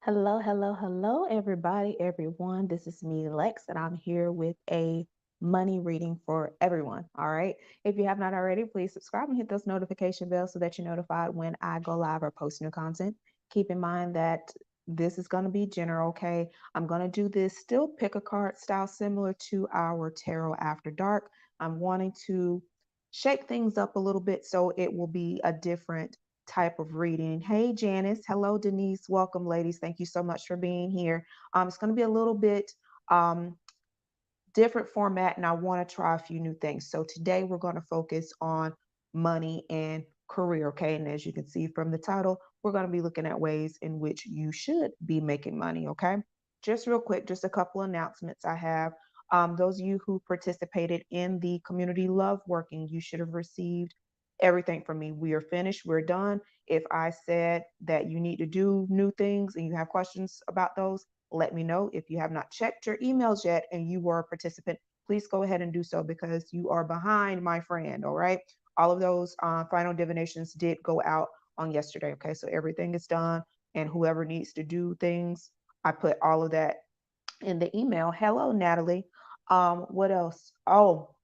Hello, hello, hello, everybody, everyone. This is me, Lex, and I'm here with a money reading for everyone. All right. If you have not already, please subscribe and hit those notification bells so that you're notified when I go live or post new content. Keep in mind that this is going to be general, okay? I'm going to do this still pick a card style similar to our tarot after dark. I'm wanting to shake things up a little bit so it will be a different type of reading. Hey, Janice. Hello, Denise. Welcome, ladies. Thank you so much for being here. It's going to be a little bit um, different format, and I want to try a few new things. So today we're going to focus on money and career. Okay. And as you can see from the title, we're going to be looking at ways in which you should be making money. Okay. Just real quick, just a couple announcements I have. Those of you who participated in the community love working, you should have received everything from me. We are finished. We're done. If I said that you need to do new things and you have questions about those, let me know. If you have not checked your emails yet and you were a participant, please go ahead and do so because you are behind, my friend. All right. All of those final divinations did go out on yesterday. Okay. So everything is done. And whoever needs to do things, I put all of that in the email. Hello, Natalie. What else? Oh,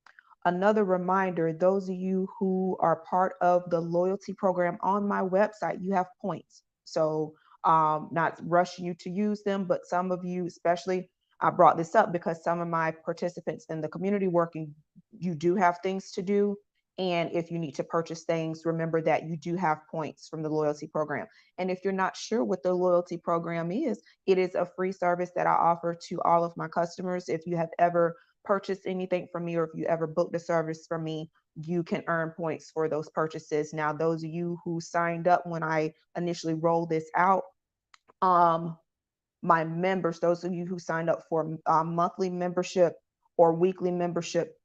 another reminder, those of you who are part of the loyalty program on my website, you have points. So, not rushing you to use them, but some of you, especially, I brought this up because some of my participants in the community working, you do have things to do. And if you need to purchase things, remember that you do have points from the loyalty program. And if you're not sure what the loyalty program is, it is a free service that I offer to all of my customers. If you have ever purchased anything from me or if you ever booked a service from me, you can earn points for those purchases. Now, those of you who signed up when I initially rolled this out, um, my members, those of you who signed up for monthly membership or weekly membership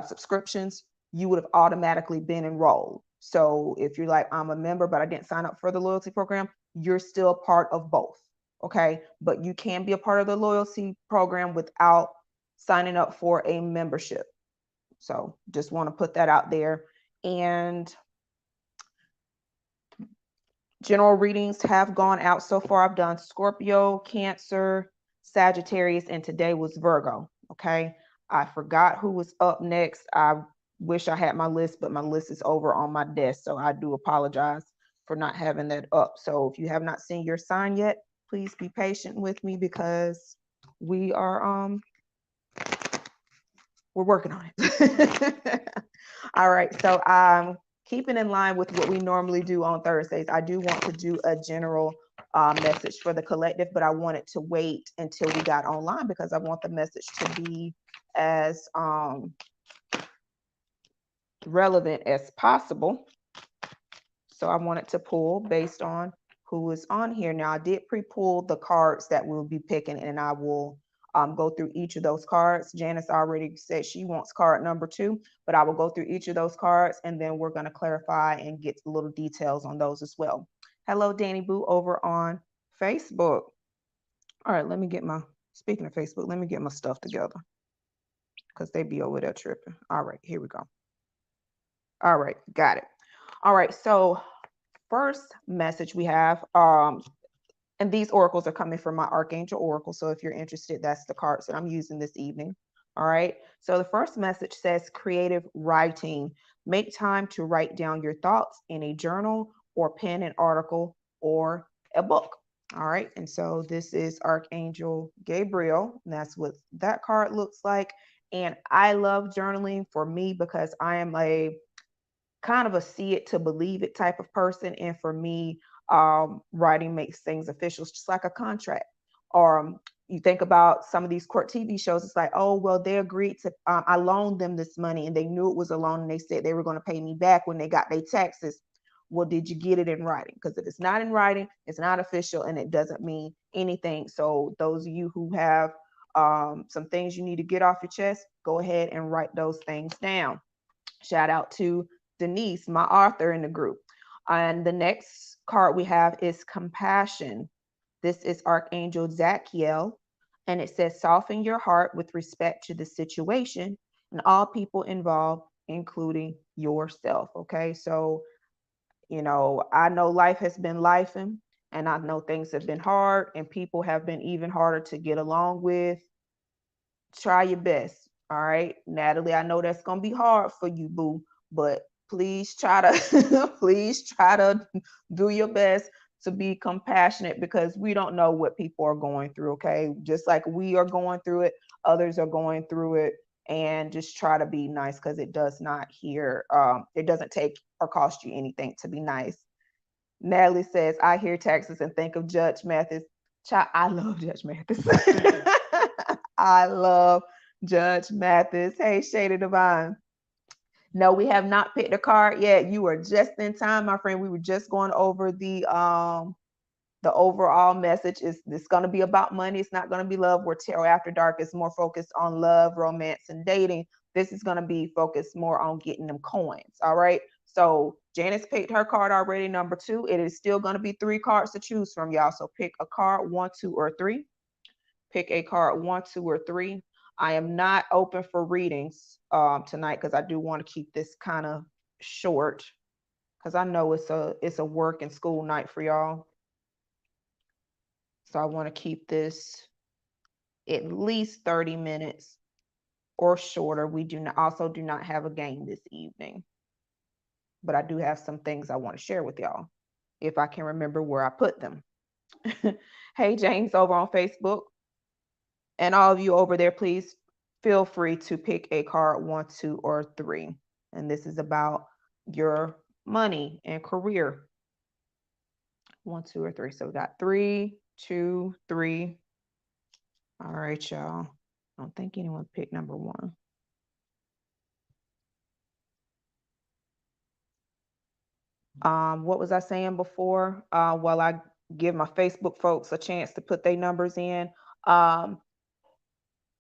subscriptions, you would have automatically been enrolled. So if you're like, I'm a member, but I didn't sign up for the loyalty program, you're still part of both. Okay. But you can be a part of the loyalty program without signing up for a membership. So just want to put that out there. And general readings have gone out so far. I've done Scorpio, Cancer, Sagittarius, and today was Virgo. Okay. I forgot who was up next. I wish I had my list, but my list is over on my desk. So I do apologize for not having that up. So if you have not seen your sign yet, please be patient with me because we are we're working on it. All right. So keeping in line with what we normally do on Thursdays, I do want to do a general message for the collective, but I wanted to wait until we got online because I want the message to be as relevant as possible. So I wanted to pull based on who is on here. Now I did pre-pull the cards that we'll be picking, and I will go through each of those cards. Janice already said she wants card number 2, but I will go through each of those cards, and then we're going to clarify and get little details on those as well. Hello, Danny Boo over on Facebook. All right, let me get my, speaking of Facebook, let me get my stuff together because they be over there tripping. All right, here we go. All right, got it. All right, so first message we have, and these oracles are coming from my Archangel Oracle. So if you're interested, that's the cards that I'm using this evening. All right. So the first message says creative writing. Make time to write down your thoughts in a journal or pen an article or a book. All right. And so this is Archangel Gabriel. And that's what that card looks like. And I love journaling for me because I am a kind of a see it to believe it type of person. And for me, writing makes things official. It's just like a contract. Or you think about some of these court TV shows, it's like, oh, well, they agreed to, I loaned them this money and they knew it was a loan and they said they were going to pay me back when they got their taxes. Well, did you get it in writing? Because if it's not in writing, it's not official and it doesn't mean anything. So those of you who have some things you need to get off your chest, go ahead and write those things down. Shout out to Denise, my author in the group. And the next card we have is compassion. This is Archangel Zachiel, and it says, soften your heart with respect to the situation and all people involved, including yourself. Okay, so I know life has been lifing, And I know things have been hard and people have been even harder to get along with. Try your best. All right, Natalie, I know that's going to be hard for you, boo, but please try to please try to do your best to be compassionate, because we don't know what people are going through. Okay, just like we are going through it, others are going through it. And just try to be nice, because it does not it doesn't take or cost you anything to be nice. Natalie says, I hear Texas and think of Judge Mathis. Child, I love Judge Mathis. I love Judge Mathis. Hey, Shady Divine. No, we have not picked a card yet. You are just in time, my friend. We were just going over the overall message. Is this going to be about money? It's not going to be love. Where Tarot After Dark is more focused on love, romance, and dating. This is going to be focused more on getting them coins. All right. So Janice picked her card already, number 2. It is still going to be 3 cards to choose from, y'all. So pick a card, 1, 2, or 3. Pick a card, 1, 2, or 3. I am not open for readings tonight, because I do want to keep this kind of short, because I know it's a work and school night for y'all. So I want to keep this at least 30 minutes or shorter. We also do not have a game this evening, but I do have some things I want to share with y'all, if I can remember where I put them. Hey, James over on Facebook. And all of you over there, please feel free to pick a card, 1, 2, or 3. And this is about your money and career. 1, 2, or 3. So we got 3, 2, 3. All right, y'all. I don't think anyone picked number 1. What was I saying before? While I give my Facebook folks a chance to put their numbers in.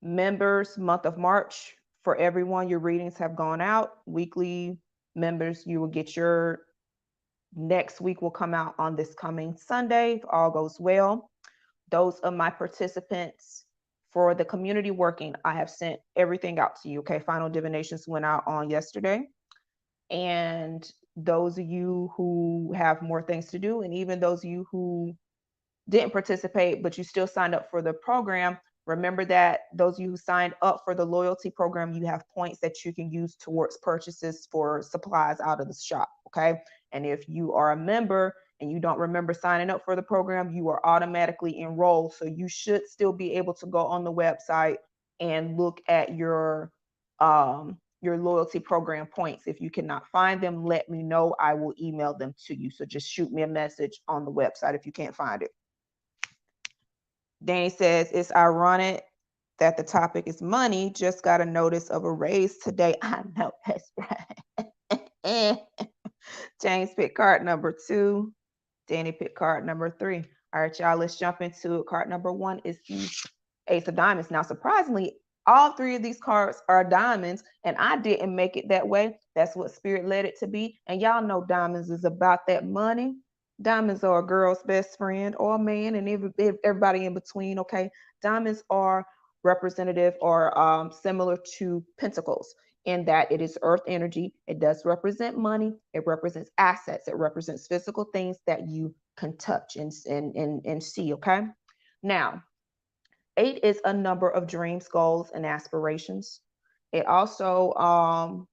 Members, month of March, for everyone, your readings have gone out. Weekly members, you will get your next week will come out on this coming Sunday, if all goes well. Those of my participants for the community working, I have sent everything out to you. Okay, final divinations went out on yesterday. And those of you who have more things to do, and even those of you who didn't participate, but you still signed up for the program, remember that those of you who signed up for the loyalty program, you have points that you can use towards purchases for supplies out of the shop. Okay. And if you are a member and you don't remember signing up for the program, you are automatically enrolled. So you should still be able to go on the website and look at your loyalty program points. If you cannot find them, let me know. I will email them to you. So just shoot me a message on the website if you can't find it. Danny says, it's ironic that the topic is money. Just got a notice of a raise today. I know, that's right. James picked card number 2. Danny picked card number 3. All right, y'all, let's jump into it. Card number 1 is the Ace of Diamonds. Now, surprisingly, all 3 of these cards are diamonds, and I didn't make it that way. That's what Spirit led it to be. And y'all know diamonds is about that money. Diamonds are a girl's best friend, or a man, and everybody in between. Okay, diamonds are representative or similar to pentacles in that it is earth energy. It does represent money. It represents assets. It represents physical things that you can touch and see. Okay, now 8 is a number of dreams, goals, and aspirations. It also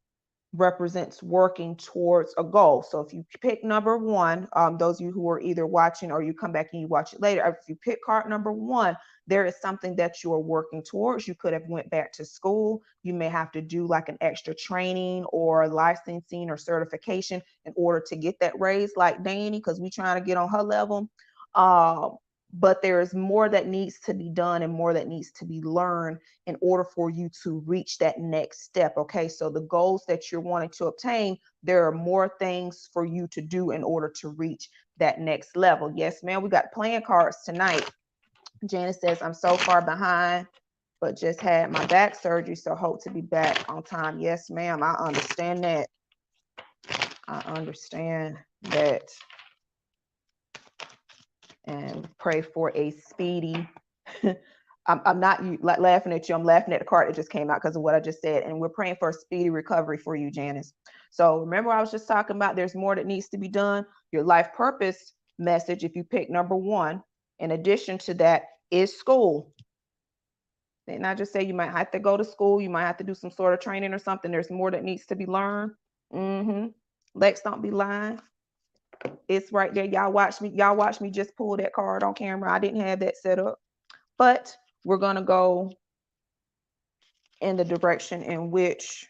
represents working towards a goal. So if you pick number 1, those of you who are either watching or you come back and you watch it later, if you pick card number 1, there is something that you are working towards. You could have went back to school. You may have to do like an extra training or licensing or certification in order to get that raise, like Danny, because we're trying to get on her level. But there is more that needs to be done and more that needs to be learned in order for you to reach that next step. Okay, so the goals that you're wanting to obtain, there are more things for you to do in order to reach that next level. Yes, ma'am, we got playing cards tonight. Janice says, I'm so far behind, but just had my back surgery, so hope to be back on time. Yes, ma'am, I understand that. I understand that. And pray for a speedy I'm not laughing at you. I'm laughing at the card that just came out because of what I just said. And we're praying for a speedy recovery for you, Janice. So remember, I was just talking about there's more that needs to be done. Your life purpose message, if you pick number 1, in addition to that, is school. Didn't I just say you might have to go to school? You might have to do some sort of training or something. There's more that needs to be learned. Lex, don't be lying. It's right there. Y'all watch me just pull that card on camera. I didn't have that set up. But we're going to go in the direction in which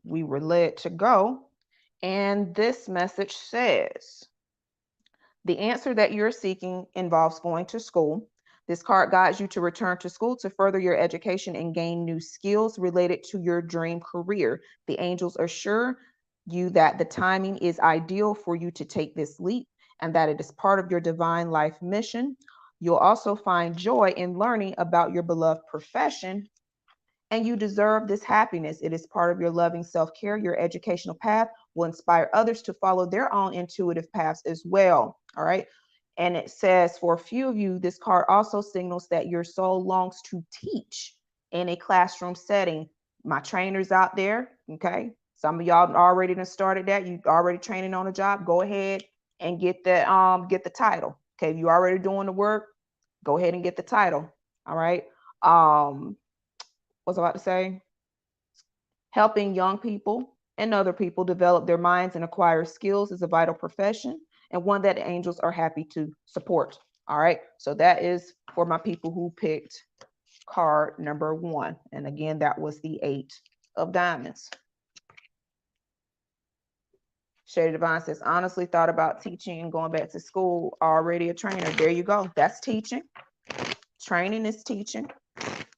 we were led to go. And this message says, the answer that you're seeking involves going to school. This card guides you to return to school to further your education and gain new skills related to your dream career. The angels assure you that the timing is ideal for you to take this leap and that it is part of your divine life mission. You'll also find joy in learning about your beloved profession, and you deserve this happiness. It is part of your loving self-care. Your educational path will inspire others to follow their own intuitive paths as well. All right. And it says, for a few of you, this card also signals that your soul longs to teach in a classroom setting. My trainers out there, okay? Some of y'all already done started that. You already training on a job. Go ahead and get the title. Okay, if you already doing the work, go ahead and get the title. All right. Was about to say, helping young people and other people develop their minds and acquire skills is a vital profession and one that the angels are happy to support. All right, so that is for my people who picked card number 1. And again, that was the 8 of diamonds. Shady Divine says, honestly thought about teaching and going back to school. Already a trainer. There you go. That's teaching. Training is teaching.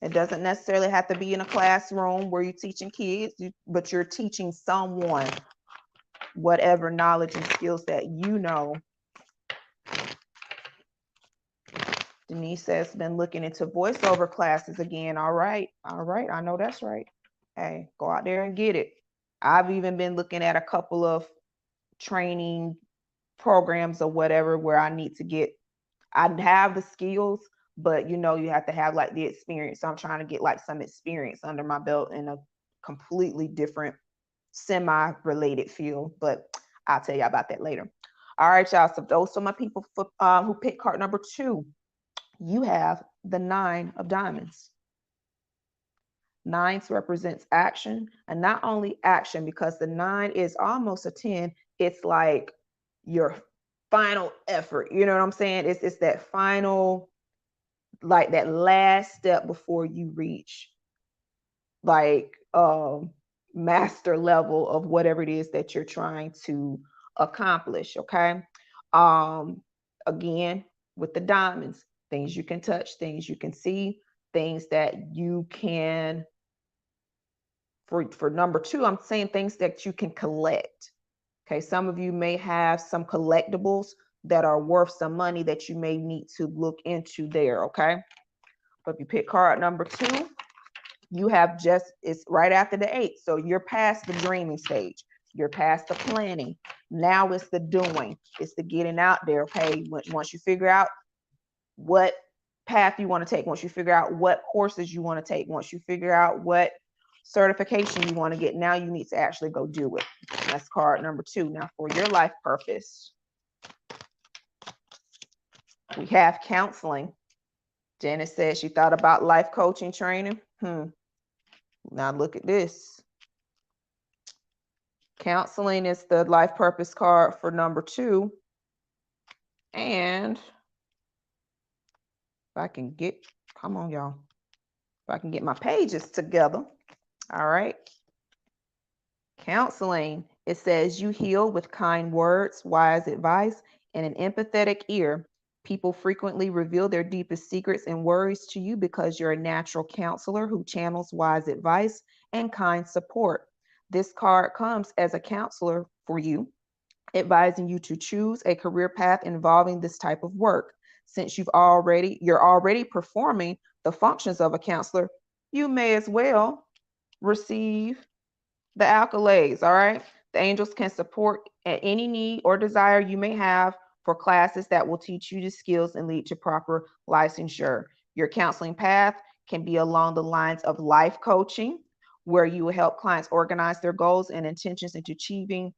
It doesn't necessarily have to be in a classroom where you're teaching kids, but you're teaching someone whatever knowledge and skills that you know. Denise says, been looking into voiceover classes again. All right. I know that's right. Hey, go out there and get it. I've even been looking at a couple of training programs or whatever where I need to get, I have the skills, but you have to have like the experience. So I'm trying to get like some experience under my belt in a completely different semi-related field, but I'll tell you about that later. All right, y'all. So those are my people who picked card number 2. You have the 9 of diamonds. 9 represents action, and not only action, because the 9 is almost a 10. It's like your final effort. You know what I'm saying? It's that final, like that last step before you reach like master level of whatever it is that you're trying to accomplish. Okay. Again, with the diamonds, things you can touch, things you can see, things that you can, for number 2, I'm saying things that you can collect. Okay, some of you may have some collectibles that are worth some money that you may need to look into there. Okay, but if you pick card number 2, you have it's right after the 8. So you're past the dreaming stage. You're past the planning. Now it's the doing. It's the getting out there. Okay, once you figure out what path you want to take, once you figure out what courses you want to take, once you figure out what certification you want to get, now you need to actually go do it. That's card number 2. Now for your life purpose, we have counseling. Janice says she thought about life coaching training. Now look at this. Counseling is the life purpose card for number 2. And if I can get, come on, y'all. If I can get my pages together. All right. Counseling, it says you heal with kind words, wise advice, and an empathetic ear. People frequently reveal their deepest secrets and worries to you because you're a natural counselor who channels wise advice and kind support. This card comes as a counselor for you, advising you to choose a career path involving this type of work. Since you're already performing the functions of a counselor, you may as well receive the accolades. All right. The angels can support at any need or desire you may have for classes that will teach you the skills and lead to proper licensure. Your counseling path can be along the lines of life coaching, where you will help clients organize their goals and intentions into achieving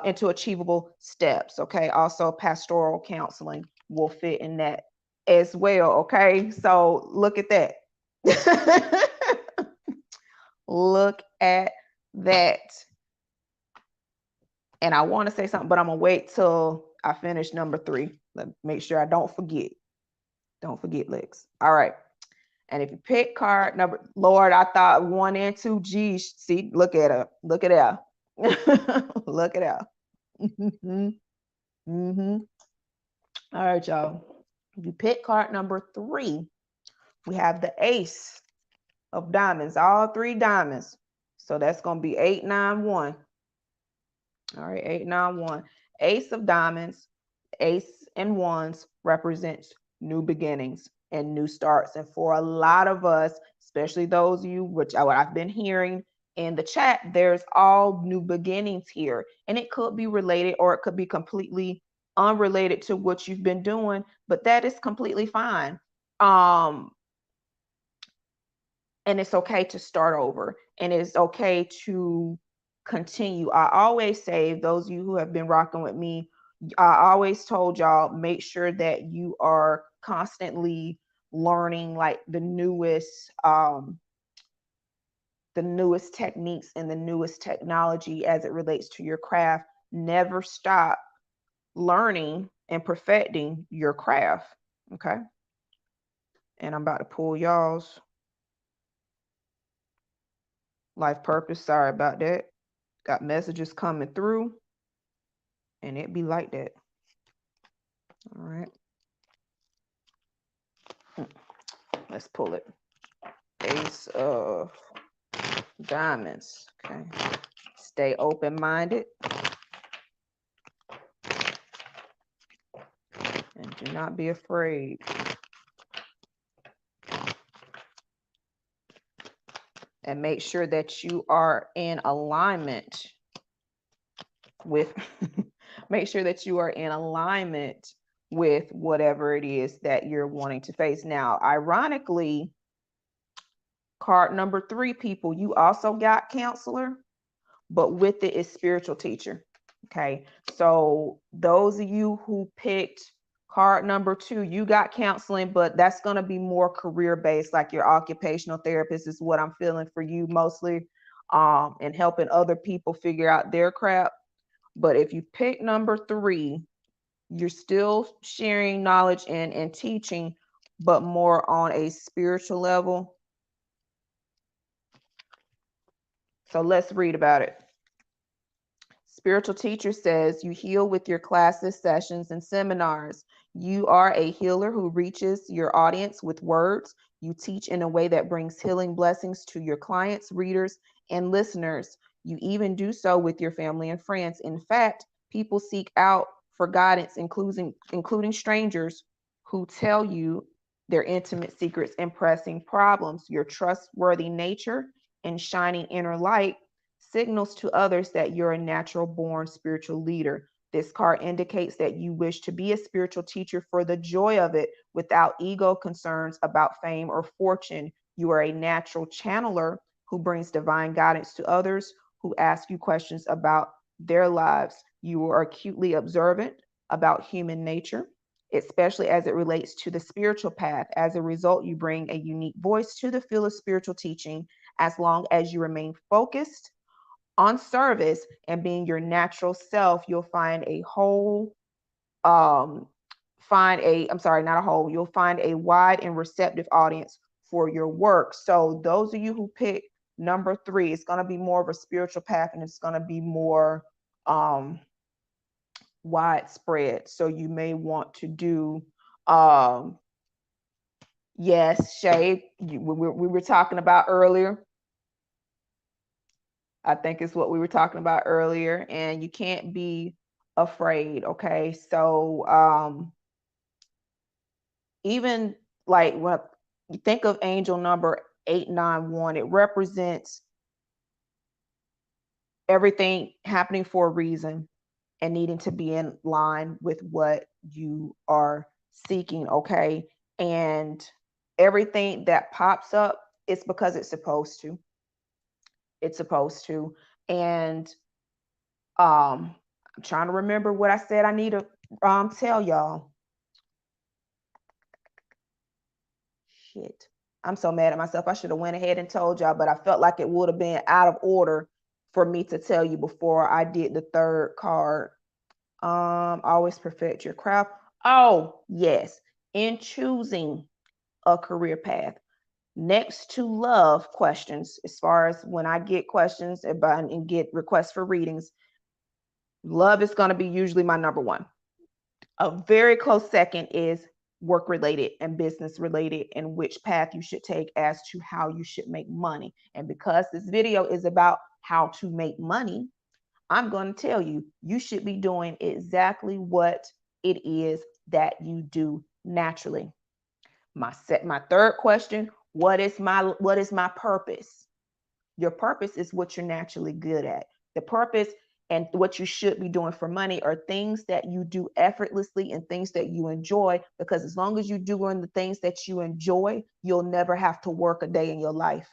into achievable steps. Okay. Also, pastoral counseling will fit in that as well. Okay. So look at that. Look at that. And I want to say something, but I'm going to wait till I finish number 3. Let me make sure I don't forget. Don't forget, Lex. All right. And if you pick card number, Lord, I thought 1 and 2. Geez, see, look at her. Look at her. Look at her. Mm-hmm. All right, y'all. If you pick card number 3, we have the Ace of Diamonds, all 3 diamonds. So that's going to be 891. All right, 891. Ace of Diamonds, Ace and Wands represents new beginnings and new starts. And for a lot of us, especially those of you, which I've been hearing in the chat, there's all new beginnings here. And it could be related or it could be completely unrelated to what you've been doing, but that is completely fine. And it's okay to start over, and it's okay to continue. I always say, those of you who have been rocking with me, I always told y'all, make sure that you are constantly learning like the newest techniques and the newest technology as it relates to your craft. Never stop learning and perfecting your craft. Okay. And I'm about to pull y'all's life purpose. Sorry about that. Got messages coming through, and it be like that. All right. Let's pull it. Ace of Diamonds. Okay. Stay open-minded. And do not be afraid. And make sure that you are in alignment with make sure that you are in alignment with whatever it is that you're wanting to face. Now, ironically, card number 3, people, you also got counselor, but with it is spiritual teacher. Okay. So those of you who picked card number 2, you got counseling, but that's going to be more career based, like your occupational therapist is what I'm feeling for you mostly, and helping other people figure out their crap. But if you pick number 3, you're still sharing knowledge and teaching, but more on a spiritual level. So let's read about it. Spiritual teacher says you heal with your classes, sessions, and seminars. You are a healer who reaches your audience with words. You teach in a way that brings healing blessings to your clients, readers, and listeners. You even do so with your family and friends. In fact, people seek out for guidance, including strangers who tell you their intimate secrets and pressing problems. Your trustworthy nature and shining inner light signals to others that you're a natural born spiritual leader. This card indicates that you wish to be a spiritual teacher for the joy of it without ego concerns about fame or fortune. You are a natural channeler who brings divine guidance to others who ask you questions about their lives. You are acutely observant about human nature, especially as it relates to the spiritual path. As a result, you bring a unique voice to the field of spiritual teaching. As long as you remain focused on service and being your natural self, you'll find a whole, you'll find a wide and receptive audience for your work. So those of you who pick number 3, it's going to be more of a spiritual path, and it's going to be more widespread. So you may want to do, yes, Shay, we were talking about earlier. I think it's what we were talking about earlier, and you can't be afraid. Okay. So, even like when you think of angel number 891, it represents everything happening for a reason and needing to be in line with what you are seeking. Okay. And everything that pops up, it's because it's supposed to. It's supposed to. And I'm trying to remember what I said I need to tell y'all. Shit. I'm so mad at myself. I should have went ahead and told y'all, but I felt like it would have been out of order for me to tell you before I did the third card. Always perfect your craft. Oh, yes. In choosing a career path, next to love questions, as far as when I get questions about and get requests for readings, love is going to be usually my number one. A very close second is work related and business related, and which path you should take as to how you should make money. And because this video is about how to make money, I'm going to tell you, you should be doing exactly what it is that you do naturally. My third question, what is my purpose? Your purpose is what you're naturally good at. The purpose and what you should be doing for money are things that you do effortlessly and things that you enjoy, because as long as you're doing the things that you enjoy, you'll never have to work a day in your life.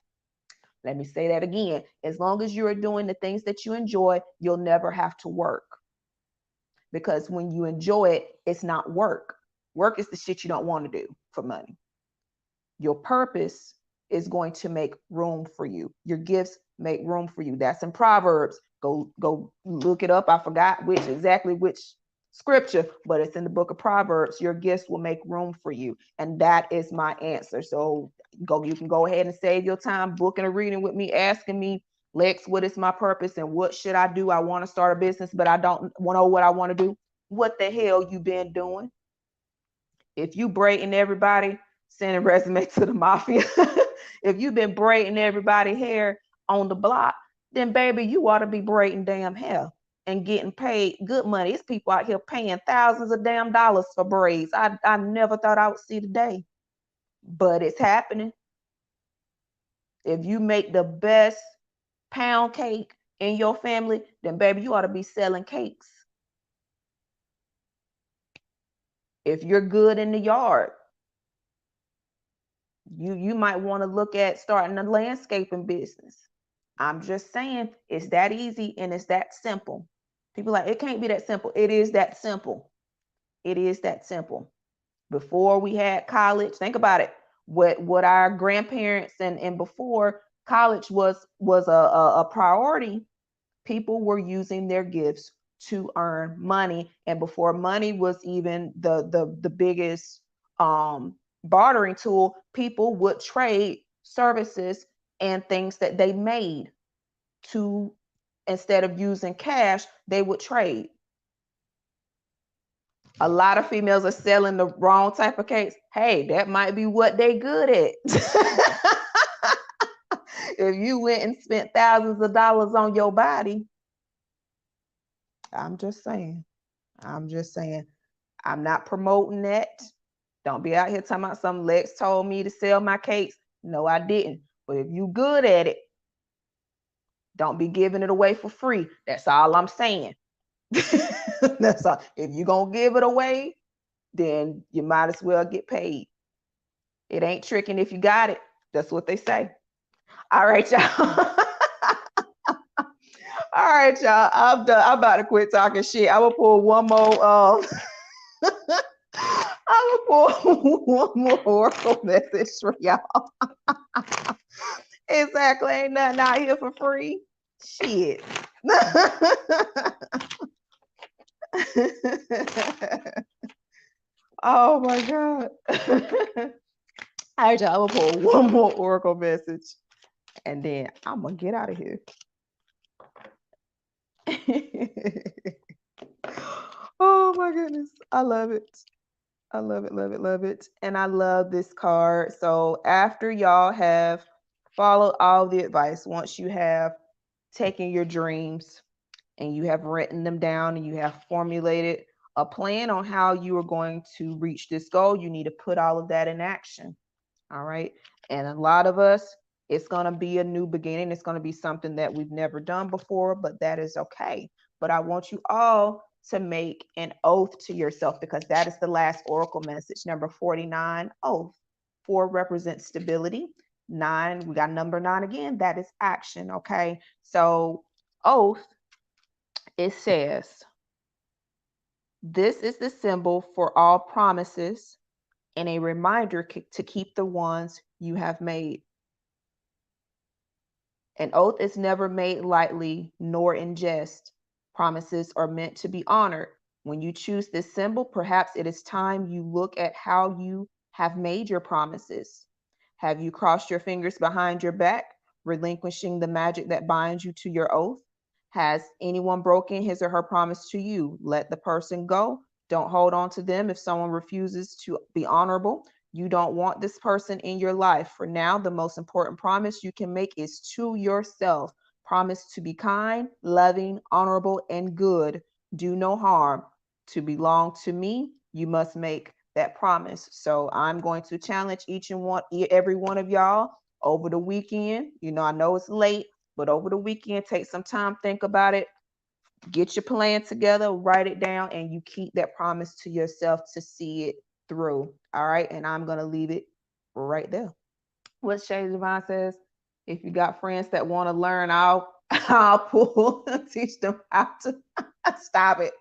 Let me say that again. As long as you're doing the things that you enjoy, you'll never have to work. Because when you enjoy it, it's not work. Work is the shit you don't want to do for money. Your purpose is going to make room for you. Your gifts make room for you. That's in Proverbs. Go look it up. I forgot which scripture, but it's in the book of Proverbs. Your gifts will make room for you. And that is my answer. So you can go ahead and save your time booking a reading with me, asking me, Lex, what is my purpose and what should I do? I want to start a business, but I don't know what I want to do. What the hell you been doing? If you braiding everybody, sending resume to the mafia. If you've been braiding everybody hair on the block, then baby, you ought to be braiding damn hair and getting paid good money. It's people out here paying thousands of damn dollars for braids. I never thought I would see the day, but it's happening. If you make the best pound cake in your family, then baby, you ought to be selling cakes. If you're good in the yard, you might want to look at starting a landscaping business. I'm just saying, it's that easy and it's that simple. People like, it can't be that simple. It is that simple. It is that simple. Before we had college, think about it. What our grandparents and before college was a priority, people were using their gifts to earn money. And before money was even the biggest bartering tool, people would trade services and things that they made to, instead of using cash, they would trade. A lot of females are selling the wrong type of cakes. Hey, that might be what they good at. If you went and spent thousands of dollars on your body, I'm just saying. I'm not promoting that. Don't be out here talking about some Lex told me to sell my cakes. No, I didn't. But if you good at it, don't be giving it away for free. That's all I'm saying. That's all. If you're going to give it away, then you might as well get paid. It ain't tricking if you got it. That's what they say. All right, y'all. All right, y'all. I'm done. I'm about to quit talking shit. I will pull one more. I will pull one more oracle message for y'all. Exactly. Ain't nothing out here for free. Shit. Oh my God. All right, y'all. I will pull one more oracle message and then I'm going to get out of here. Oh my goodness. I love it. I love it, love it, love it. And I love this card. So after y'all have followed all the advice, once you have taken your dreams and you have written them down and you have formulated a plan on how you are going to reach this goal, you need to put all of that in action. All right. And a lot of us, it's going to be a new beginning. It's going to be something that we've never done before, but that is okay. But I want you all to make an oath to yourself, because that is the last oracle message. Number 49, oath. 4 represents stability. 9, we got number 9 again. That is action. Okay. So oath, it says, This is the symbol for all promises and a reminder to keep the ones you have made. An oath is never made lightly nor in jest. Promises are meant to be honored. When you choose this symbol, perhaps it is time you look at how you have made your promises. Have you crossed your fingers behind your back, relinquishing the magic that binds you to your oath? Has anyone broken his or her promise to you? Let the person go. Don't hold on to them if someone refuses to be honorable. You don't want this person in your life. For now, the most important promise you can make is to yourself. Promise to be kind, loving, honorable, and good. Do no harm. To belong to me, you must make that promise. So I'm going to challenge every one of y'all over the weekend. I know it's late, but over the weekend, take some time, think about it, get your plan together, write it down, and you keep that promise to yourself to see it through. All right. And I'm going to leave it right there. What Shay Devine says, if you got friends that want to learn, I'll pull teach them how to stop it.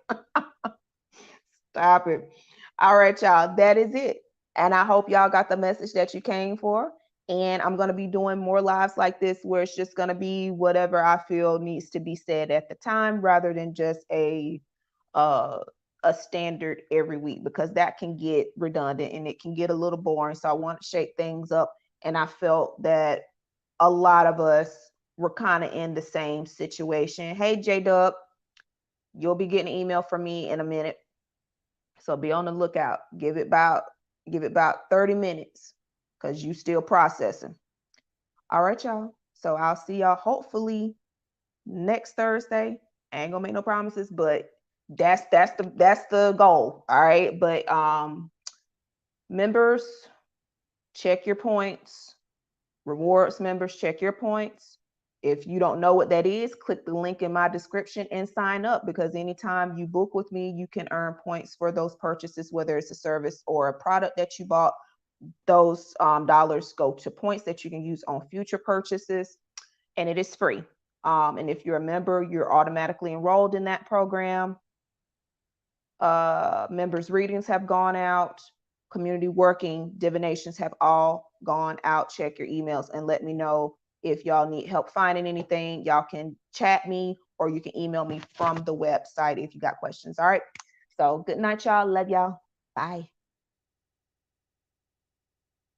Stop it. All right, y'all. That is it. And I hope y'all got the message that you came for. And I'm going to be doing more lives like this where it's just going to be whatever I feel needs to be said at the time rather than just uh, a standard every week, because that can get redundant and it can get a little boring. So I want to shake things up. And I felt that a lot of us were kind of in the same situation. Hey, J-Dub, you'll be getting an email from me in a minute. So be on the lookout. Give it about 30 minutes because you still processing. All right, y'all. So I'll see y'all hopefully next Thursday. I ain't gonna make no promises, but that's the goal. All right. But members, check your points. Rewards members, check your points. If you don't know what that is, click the link in my description and sign up, because anytime you book with me, you can earn points for those purchases, whether it's a service or a product that you bought. Those dollars go to points that you can use on future purchases, and it is free. And if you're a member, you're automatically enrolled in that program. Members' readings have gone out. Community working divinations have all gone out. Check your emails and let me know if y'all need help finding anything. Y'all can chat me or you can email me from the website if you got questions. All right. So good night, y'all. Love y'all. Bye.